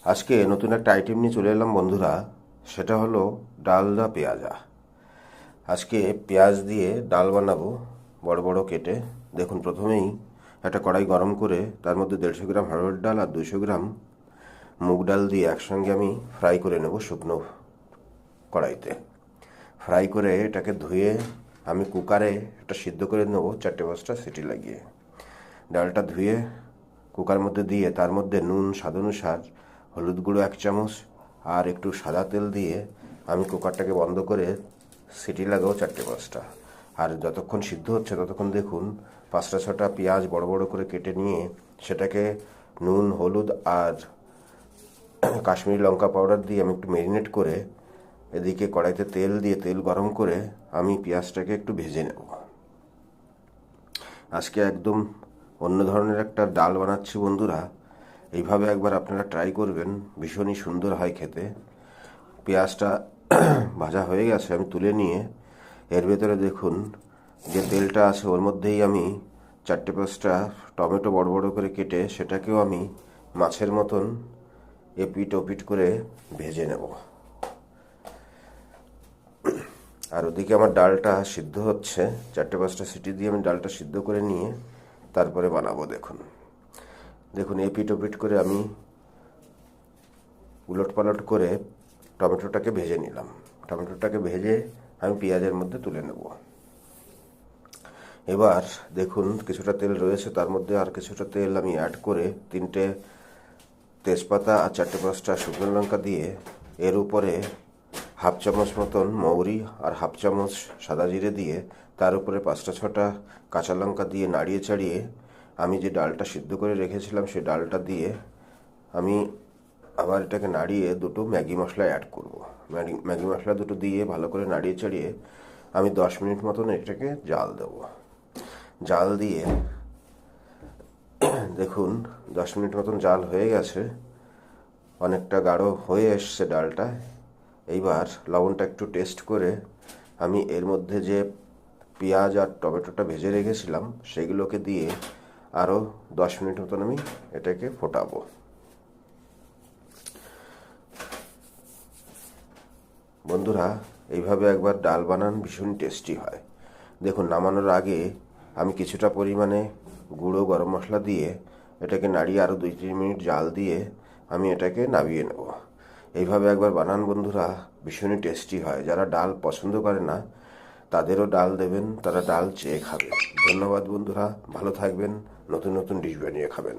আজকে নতুন একটা আইটেম নিয়ে চলে এলাম বন্ধুরা। সেটা হলো ডাল দা পেঁয়াজা। আজকে পেঁয়াজ দিয়ে ডাল বানাবো, বড় বড় কেটে। দেখুন, প্রথমেই একটা কড়াই গরম করে তার মধ্যে 150 গ্রাম হরড় ডাল আর 200 গ্রাম মুগ ডাল দিয়ে একসঙ্গে আমি ফ্রাই করে নেব শুকনো কড়াইতে। ফ্রাই করে এটাকে ধুয়ে আমি কুকারে একটা সিদ্ধ করে নেব 4-5টা সিটি লাগিয়ে। ডালটা ধুয়ে কুকার মধ্যে দিয়ে তার মধ্যে নুন স্বাদ অনুসার, হলুদ গুঁড়ো 1 চামচ আর একটু সাদা তেল দিয়ে আমি কুকারটাকে বন্ধ করে সিটি লাগাবো 4-5টা। আর যতক্ষণ সিদ্ধ হচ্ছে ততক্ষণ দেখুন 5টা-6টা পেঁয়াজ বড় বড় করে কেটে নিয়ে সেটাকে নুন, হলুদ আর কাশ্মীরি লঙ্কা পাউডার দিয়ে আমি একটু ম্যারিনেট করে এদিকে কড়াইতে তেল দিয়ে তেল গরম করে আমি পেঁয়াজটাকে একটু ভেজে নেব। আজকে একদম অন্য ধরনের একটা ডাল বানাচ্ছি বন্ধুরা। এইভাবে একবার আপনারা ট্রাই করবেন, ভীষণই সুন্দর হয় খেতে। পেঁয়াজটা ভাজা হয়ে গেছে, আমি তুলে নিয়ে এর ভেতরে দেখুন যে তেলটা আছে ওর মধ্যেই আমি 4-5টা টমেটো বড় বড় করে কেটে সেটাকেও আমি মাছের মতন এপিট ওপিট করে ভেজে নেব। আর ওদিকে আমার ডালটা সিদ্ধ হচ্ছে, 4-5টা সিটি দিয়ে আমি ডালটা সিদ্ধ করে নিয়ে তারপরে বানাবো। দেখুন দেখুন এপিট ওপিট করে আমি উলট পালট করে টমেটোটাকে ভেজে নিলাম। টমেটোটাকে ভেজে আমি পেঁয়াজের মধ্যে তুলে নেব। এবার দেখুন কিছুটা তেল রয়েছে, তার মধ্যে আর কিছুটা তেল আমি অ্যাড করে 3টে তেজপাতা আর 4-5টা শুকনো লঙ্কা দিয়ে এর উপরে 1/2 চামচ মতন মৌরি আর 1/2 চামচ সাদা জিরে দিয়ে তার উপরে 5টা-6টা কাঁচা লঙ্কা দিয়ে নাড়িয়ে চাড়িয়ে আমি যে ডালটা সিদ্ধ করে রেখেছিলাম সেই ডালটা দিয়ে আমি আবার এটাকে নাড়িয়ে 2টো ম্যাগি মশলা অ্যাড করব। ম্যাগি মশলা 2টো দিয়ে ভালো করে নাড়িয়ে চাড়িয়ে আমি 10 মিনিট মতন এটাকে জাল দেব। জাল দিয়ে দেখুন 10 মিনিট মতন জাল হয়ে গেছে, অনেকটা গাঢ় হয়ে এসছে ডালটা। এইবার লবণটা একটু টেস্ট করে আমি এর মধ্যে যে পেঁয়াজ আর টমেটোটা ভেজে রেখেছিলাম সেগুলোকে দিয়ে আরও 10 মিনিট মতন আমি এটাকে ফোটাবো। বন্ধুরা, এইভাবে একবার ডাল বানান, ভীষণ টেস্টি হয়। দেখুন, নামানোর আগে আমি কিছুটা পরিমাণে গুঁড়ো গরম মশলা দিয়ে এটাকে নাড়িয়ে আরও 2-3 মিনিট জাল দিয়ে আমি এটাকে নামিয়ে নেব। এইভাবে একবার বানান বন্ধুরা, ভীষণই টেস্টি হয়। যারা ডাল পছন্দ করে না তাদেরও ডাল দেবেন, তারা ডাল চেয়ে খাবে। ধন্যবাদ বন্ধুরা, ভালো থাকবেন, নতুন নতুন ডিশ বানিয়ে খাবেন।